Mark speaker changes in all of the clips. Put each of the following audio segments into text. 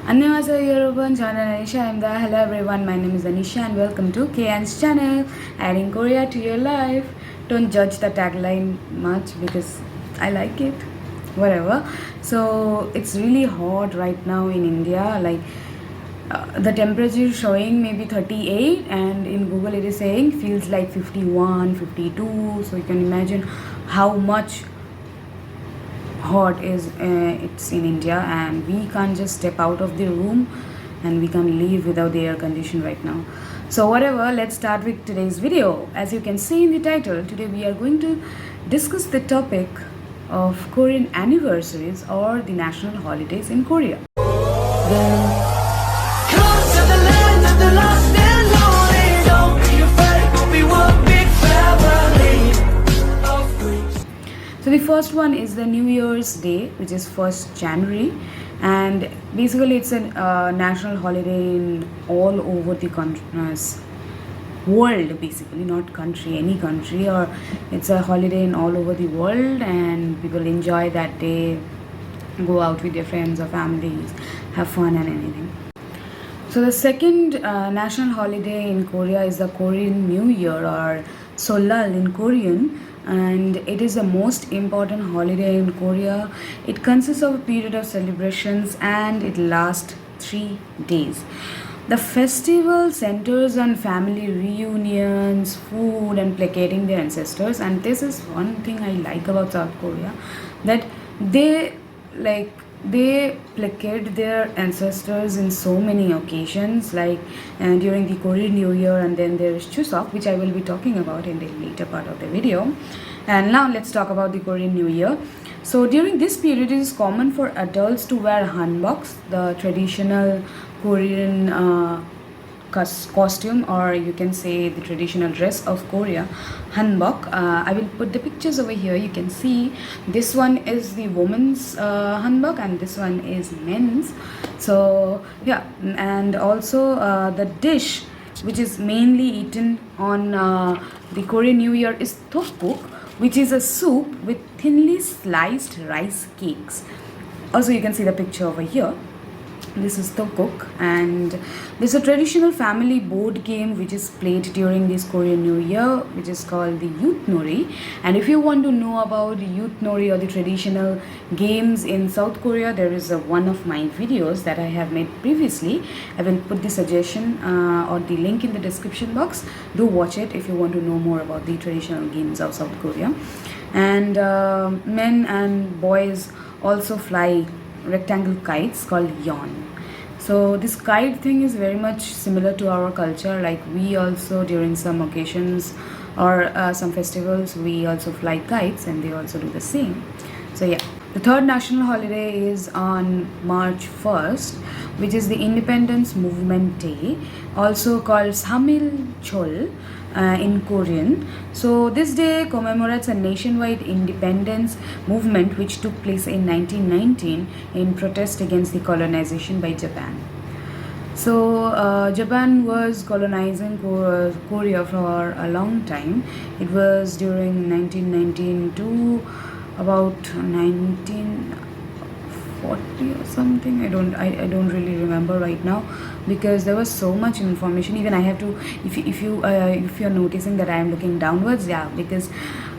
Speaker 1: 안녕하세요 여러분, 저는 Anisha입니다. Hello everyone, my name is Anisha and welcome to KN's channel, adding Korea to your life. Don't judge the tagline much because I like it, whatever. So it's really hot right now in India, like the temperature is showing maybe 38 and in Google it is saying feels like 51, 52. So you can imagine how much hot is it's in India, and we can't just step out of the room and we can't leave without the air condition right now. So whatever, let's start with today's video. As you can see in the title, today we are going to discuss the topic of Korean anniversaries or the national holidays in Korea. So the first one is the New Year's Day, which is 1st January, and basically it's a national holiday in all over the world, basically, not country, any country, or it's a holiday in all over the world, and people enjoy that day, go out with their friends or families, have fun and anything. So the second national holiday in Korea is the Korean New Year, or Solal in Korean, and it is the most important holiday in Korea. It consists of a period of celebrations and it lasts 3 days. The festival centers on family reunions, food, and placating their ancestors. And this is one thing I like about South Korea, that they placate their ancestors in so many occasions, like during the Korean New Year, and then there is Chuseok, which I will be talking about in the later part of the video. And now let's talk about the Korean New Year. So during this period, it is common for adults to wear hanboks, the traditional Korean costume, or you can say the traditional dress of Korea, hanbok. I will put the pictures over here. You can see this one is the woman's hanbok and this one is men's. So yeah, and also the dish which is mainly eaten on the Korean New Year is tteokguk, which is a soup with thinly sliced rice cakes. Also you can see the picture over here. This is tteokguk, and this is a traditional family board game which is played during this Korean New Year, which is called the Youth Nori. And if you want to know about the Youth Nori or the traditional games in South Korea, there is one of my videos that I have made previously. I will put the suggestion or the link in the description box. Do watch it if you want to know more about the traditional games of South Korea. And men and boys also fly rectangle kites called yon. So this kite thing is very much similar to our culture, like we also during some occasions or some festivals we also fly kites, and they also do the same. So yeah, the third national holiday is on March 1st, which is the Independence Movement Day, also called Samil Chol in Korean. So this day commemorates a nationwide independence movement which took place in 1919 in protest against the colonization by Japan. So Japan was colonizing Korea for a long time. It was during 1919 to about 1940 or something. I don't really remember right now, because there was so much information. Even I have to, if you're noticing that I am looking downwards, yeah, because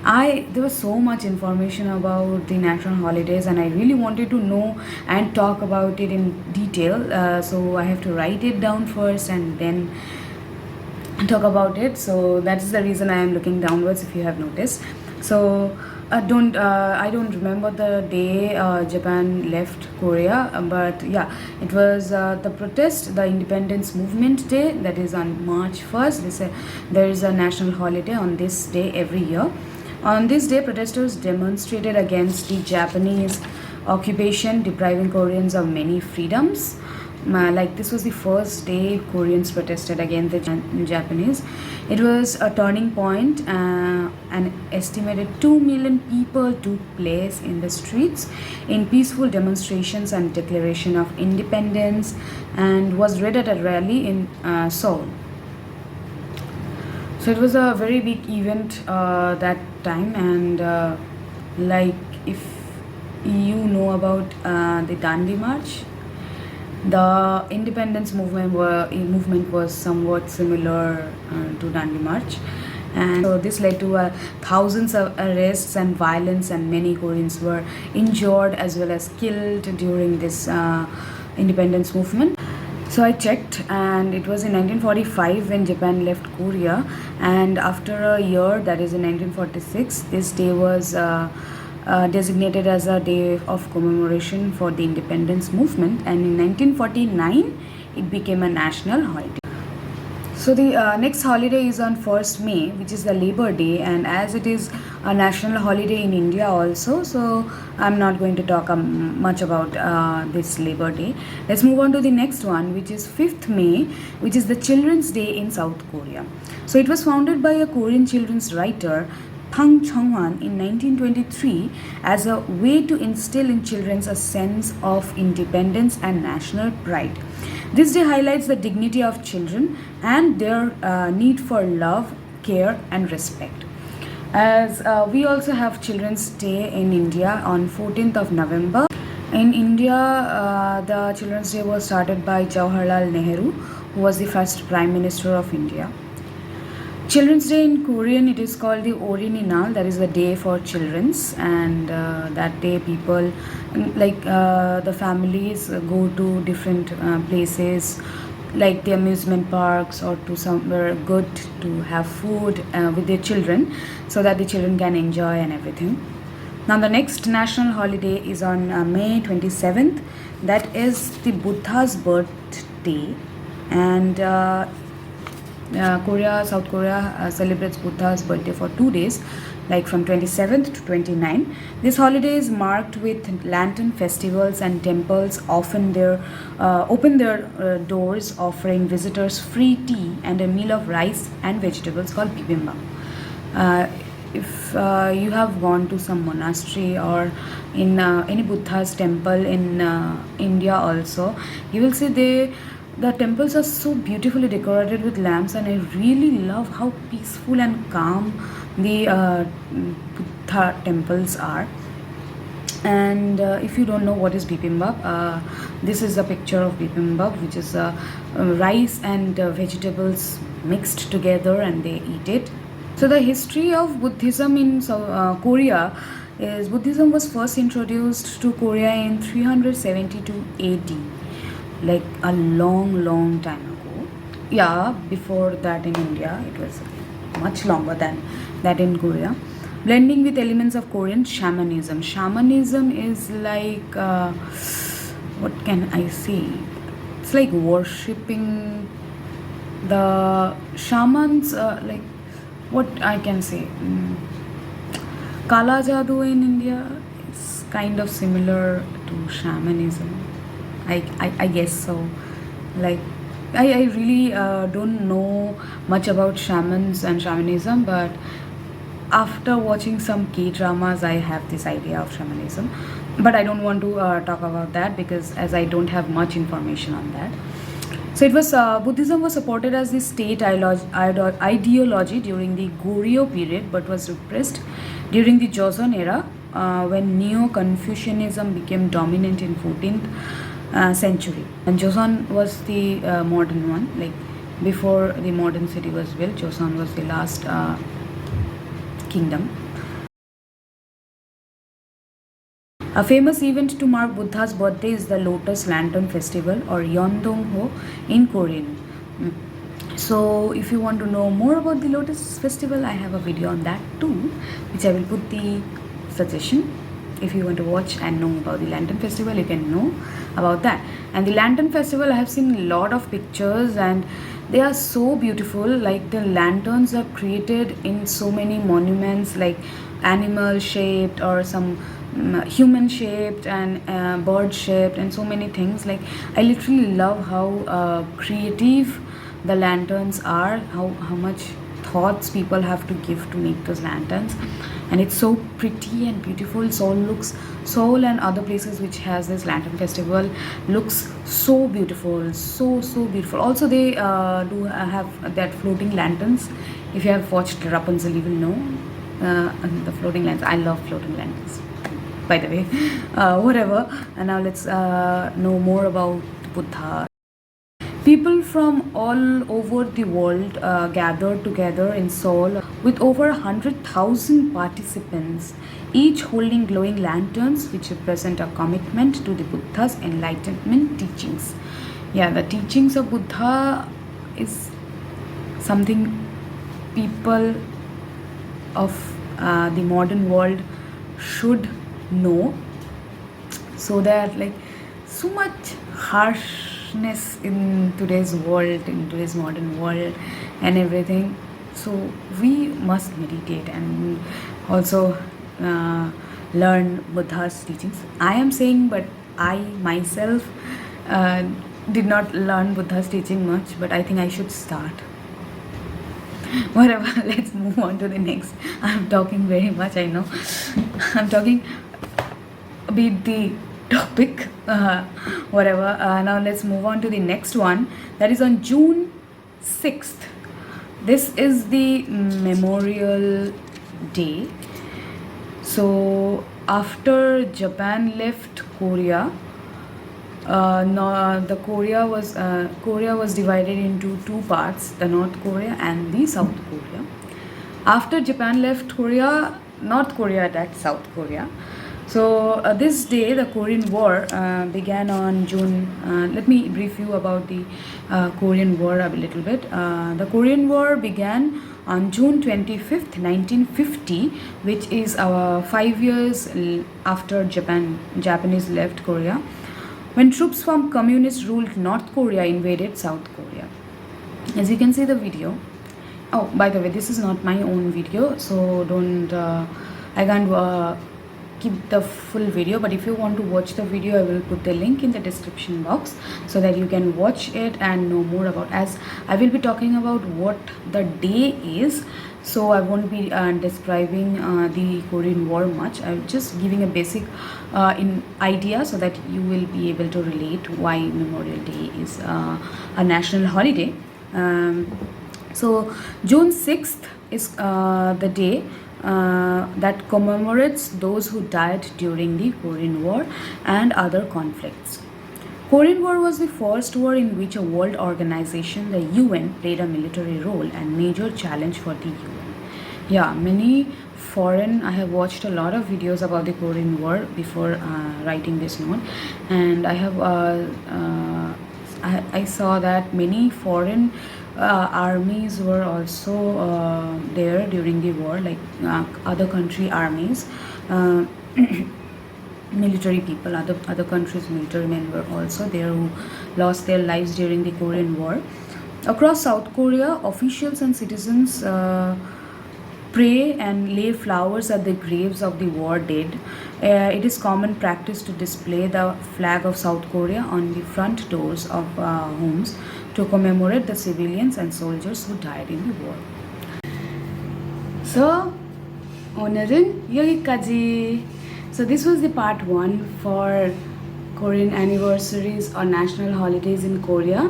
Speaker 1: there was so much information about the national holidays and I really wanted to know and talk about it in detail. So I have to write it down first and then talk about it. So that's the reason I am looking downwards, if you have noticed. So I don't remember the day Japan left Korea, but yeah, it was the protest, the Independence Movement Day, that is on March 1st. There is a national holiday on this day every year. On this day, protesters demonstrated against the Japanese occupation, depriving Koreans of many freedoms. Like this was the first day Koreans protested against the Japanese. It was a turning point. An estimated 2 million people took place in the streets in peaceful demonstrations and declaration of independence, and was read at a rally in Seoul. So it was a very big event that time, and like if you know about the Dandi March, The independence movement was somewhat similar to Dandi March, and so this led to thousands of arrests and violence, and many Koreans were injured as well as killed during this independence movement. So I checked, and it was in 1945 when Japan left Korea, and after a year, that is in 1946, this day was designated as a day of commemoration for the independence movement, and in 1949 it became a national holiday. So the next holiday is on 1st May, which is the Labor Day, and as it is a national holiday in India also, so I'm not going to talk much about this Labor Day. Let's move on to the next one, which is 5th May, which is the Children's Day in South Korea. So it was founded by a Korean children's writer, Pang Chung-hwan, in 1923 as a way to instill in children a sense of independence and national pride. This day highlights the dignity of children and their need for love, care, and respect. As we also have Children's Day in India on 14th of November. In India, the Children's Day was started by Jawaharlal Nehru, who was the first Prime Minister of India. Children's Day in Korean, it is called the Orininal, that is the day for children's, and that day people the families go to different places like the amusement parks or to somewhere good to have food with their children so that the children can enjoy and everything. Now the next national holiday is on May 27th, that is the Buddha's birthday, and South Korea celebrates Buddha's birthday for 2 days, like from 27th to 29th. This holiday is marked with lantern festivals, and temples often open their doors, offering visitors free tea and a meal of rice and vegetables called bibimbap. If you have gone to some monastery or in any Buddha's temple in India also, you will see the temples are so beautifully decorated with lamps, and I really love how peaceful and calm the Buddha temples are. And if you don't know what is bibimbap, this is a picture of bibimbap, which is rice and vegetables mixed together, and they eat it. So the history of Buddhism in Korea is Buddhism was first introduced to Korea in 372 AD, like a long time ago. Yeah, before that in India it was much longer than that in Korea, blending with elements of Korean shamanism. Shamanism is like what can I say, it's like worshipping the shamans, like what I can say, Kala Jadoo in India is kind of similar to shamanism. I guess so. Like, I really don't know much about shamans and shamanism, but after watching some K-dramas, I have this idea of shamanism. But I don't want to talk about that because as I don't have much information on that. So it was Buddhism was supported as the state ideology during the Goryeo period, but was repressed during the Joseon era when Neo-Confucianism became dominant in 14th century. And Joseon was the modern one, like before the modern city was built. Joseon was the last kingdom. A famous event to mark Buddha's birthday is the Lotus Lantern Festival, or Yeondongho in Korean. So if you want to know more about the Lotus Festival, I have a video on that too, which I will put the suggestion. If you want to watch and know about the Lantern Festival, you can know about that. And the Lantern Festival, I have seen a lot of pictures and they are so beautiful. Like the lanterns are created in so many monuments, like animal shaped or some human shaped and bird shaped and so many things. Like I literally love how creative the lanterns are, how much thoughts people have to give to make those lanterns, and it's so pretty and beautiful. Seoul and other places which has this lantern festival looks so beautiful, so beautiful. Also they do have that floating lanterns. If you have watched Rapunzel, you will know the floating lanterns. I love floating lanterns, by the way. Whatever. And now let's know more about Buddha. People from all over the world gathered together in Seoul with over 100,000 participants, each holding glowing lanterns which represent a commitment to the Buddha's enlightenment teachings. Yeah, the teachings of Buddha is something people of the modern world should know, so that like so much harshness in today's world, in today's modern world and everything, so we must meditate and also learn Buddha's teachings. I am saying, but I myself uh, did not learn Buddha's teaching much, but I think I should start. Whatever, let's move on to the next. I'm talking very much, I know. I'm talking a bit the topic. Whatever. Now let's move on to the next one. That is on June 6th. This is the Memorial Day. So after Japan left Korea, no, the Korea was divided into two parts, the North Korea and the South Korea. After Japan left Korea, North Korea attacked South Korea. So this day, the Korean War began on June. Let me brief you about the Korean War a little bit. The Korean War began on June 25th, 1950, which is 5 years after Japanese left Korea, when troops from communist-ruled North Korea invaded South Korea. As you can see the video. Oh, by the way, this is not my own video, so don't. I can't keep the full video, but if you want to watch the video, I will put the link in the description box so that you can watch it and know more about, as I will be talking about what the day is. So I won't be describing the Korean War much. I'm just giving a basic idea so that you will be able to relate why Memorial Day is a national holiday. So June 6th is the day that commemorates those who died during the Korean War and other conflicts. Korean War was the first war in which a world organization, the UN, played a military role and major challenge for the UN. Yeah, many foreign, I have watched a lot of videos about the Korean War before writing this note, and I saw that many foreign armies were also there during the war, like other country armies. Military people, other countries' military men were also there who lost their lives during the Korean War. Across South Korea, officials and citizens pray and lay flowers at the graves of the war dead. It is common practice to display the flag of South Korea on the front doors of homes to commemorate the civilians and soldiers who died in the war. So, 오늘은 여기까지. So this was the part 1 for Korean anniversaries or national holidays in Korea,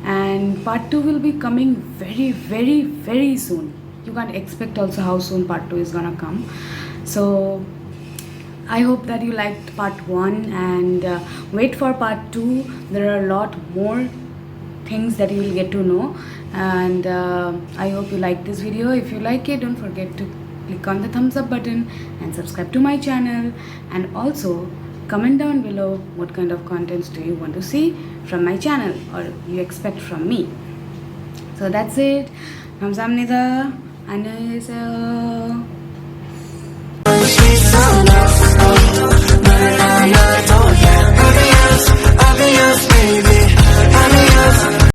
Speaker 1: and part 2 will be coming very, very, very soon. You can't expect also how soon part 2 is gonna come. So I hope that you liked part 1 and wait for part 2. There are a lot more things that you will get to know, and I hope you like this video. If you like it, don't forget to click on the thumbs up button and subscribe to my channel, and also comment down below what kind of contents do you want to see from my channel or you expect from me. So that's it. 감사합니다. 안녕히 계세요.